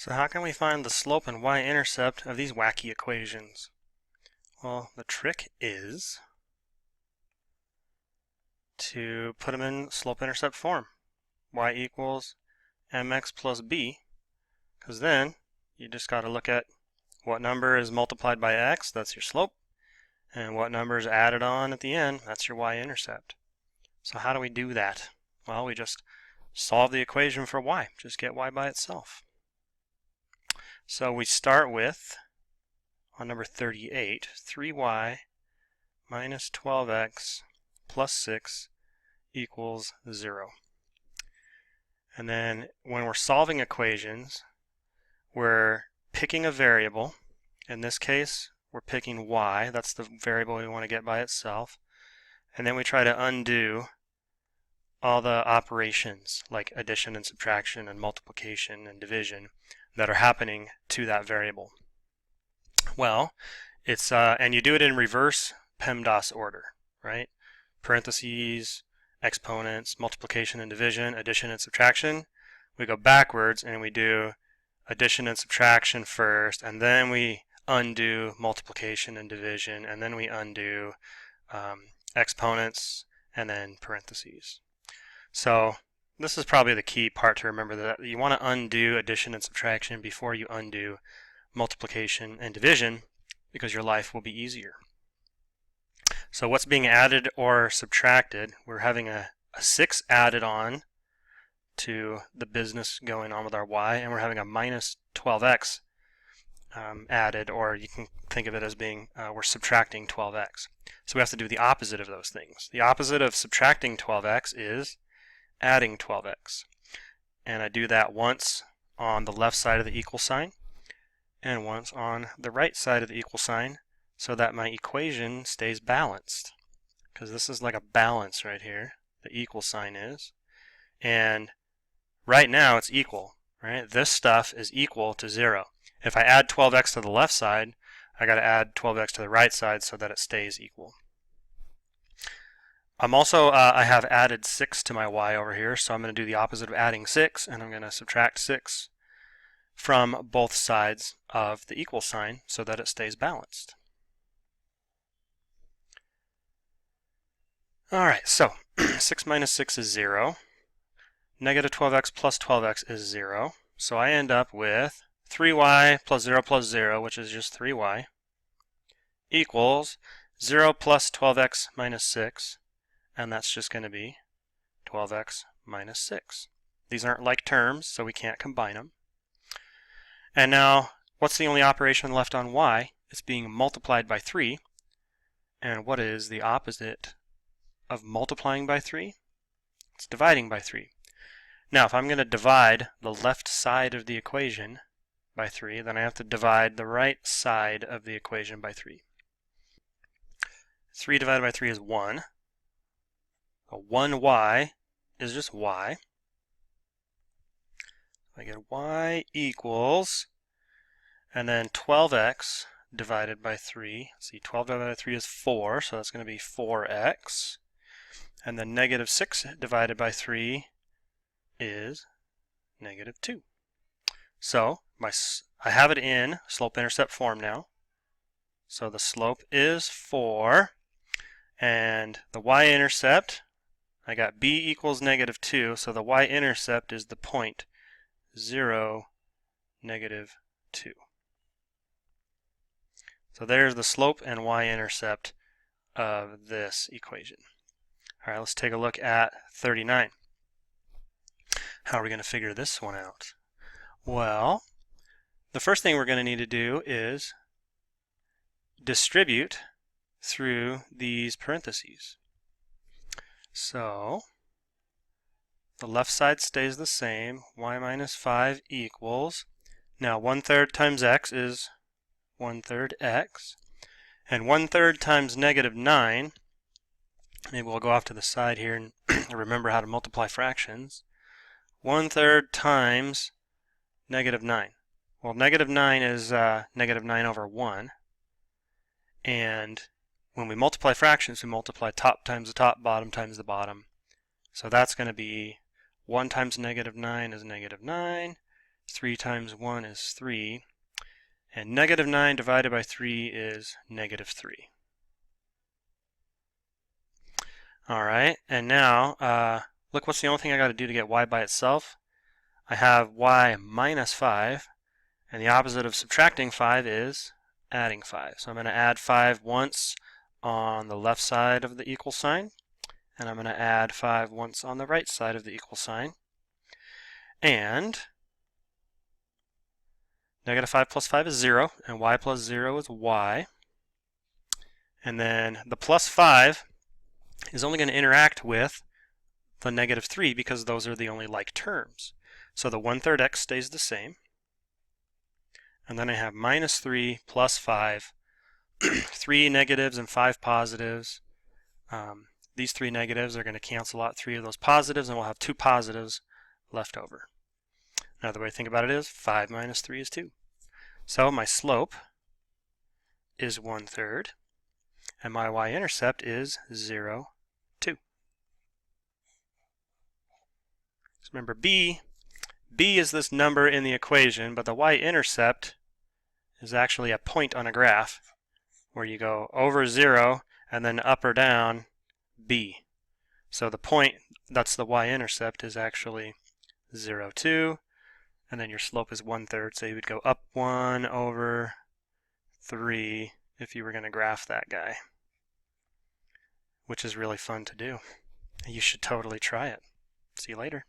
So how can we find the slope and y-intercept of these wacky equations? Well, the trick is to put them in slope-intercept form. Y equals mx plus b, because then you just got to look at what number is multiplied by x, that's your slope, and what number is added on at the end, that's your y-intercept. So how do we do that? Well, we just solve the equation for y, just get y by itself. So we start with, on number 38, 3y minus 12x plus 6 equals 0. And then when we're solving equations, we're picking a variable. In this case, we're picking y. That's the variable we want to get by itself. And then we try to undo all the operations like addition and subtraction and multiplication and division that are happening to that variable. Well, it's and you do it in reverse PEMDAS order, right? Parentheses, exponents, multiplication and division, addition and subtraction. We go backwards and we do addition and subtraction first, and then we undo multiplication and division, and then we undo exponents and then parentheses. So this is probably the key part to remember, that you want to undo addition and subtraction before you undo multiplication and division, because your life will be easier. So what's being added or subtracted? We're having a 6 added on to the business going on with our y, and we're having a minus 12x added, or you can think of it as being we're subtracting 12x. So we have to do the opposite of those things. The opposite of subtracting 12x is adding 12x. And I do that once on the left side of the equal sign and once on the right side of the equal sign, so that my equation stays balanced. Because this is like a balance right here, the equal sign is. And right now it's equal, right? This stuff is equal to 0. If I add 12x to the left side, I got to add 12x to the right side so that it stays equal. I'm also, I have added 6 to my y over here, so I'm going to do the opposite of adding 6, and I'm going to subtract 6 from both sides of the equal sign so that it stays balanced. Alright, so 6 minus 6 is 0. Negative 12x plus 12x is 0. So I end up with 3y plus 0, which is just 3y, equals 0 plus 12x minus 6. And that's just going to be 12x minus 6. These aren't like terms, so we can't combine them. And now, what's the only operation left on y? It's being multiplied by 3. And what is the opposite of multiplying by 3? It's dividing by 3. Now, if I'm going to divide the left side of the equation by 3, then I have to divide the right side of the equation by 3. 3 divided by 3 is 1. 1y is just y. I get y equals, and then 12x divided by 3. See, 12 divided by 3 is 4, so that's going to be 4x. And then negative 6 divided by 3 is negative 2. So I have it in slope-intercept form now. So the slope is 4, and the y-intercept, I got b equals negative 2, so the y-intercept is the point 0, negative 2. So there's the slope and y-intercept of this equation. All right, let's take a look at 39. How are we going to figure this one out? Well, the first thing we're going to need to do is distribute through these parentheses. So the left side stays the same. Y minus 5 equals, now 1/3 times x is 1/3 x, and 1/3 times negative 9, maybe we'll go off to the side here and remember how to multiply fractions. 1/3 times negative 9. Well, negative 9 is negative 9 over 1, and when we multiply fractions, we multiply top times the top, bottom times the bottom. So that's going to be 1 times negative 9 is negative 9, 3 times 1 is 3. And negative 9 divided by 3 is negative 3. Alright, and now, look, what's the only thing I got to do to get y by itself? I have y minus 5, and the opposite of subtracting 5 is adding 5. So I'm going to add 5 once on the left side of the equal sign, and I'm going to add 5 once on the right side of the equal sign. And negative 5 plus 5 is 0, and y plus 0 is y. And then the plus 5 is only going to interact with the negative 3 because those are the only like terms. So the 1/3 x stays the same. And then I have minus 3 plus 5, 3 negatives and 5 positives. These 3 negatives are going to cancel out 3 of those positives, and we'll have 2 positives left over. Another way to think about it is 5 minus 3 is 2. So my slope is 1/3, and my y-intercept is 0, 2. So remember, b is this number in the equation, but the y-intercept is actually a point on a graph where you go over 0 and then up or down b. So the point, that's the y-intercept, is actually 0, 2, and then your slope is 1/3, so you would go up 1 over 3 if you were going to graph that guy, which is really fun to do. You should totally try it. See you later.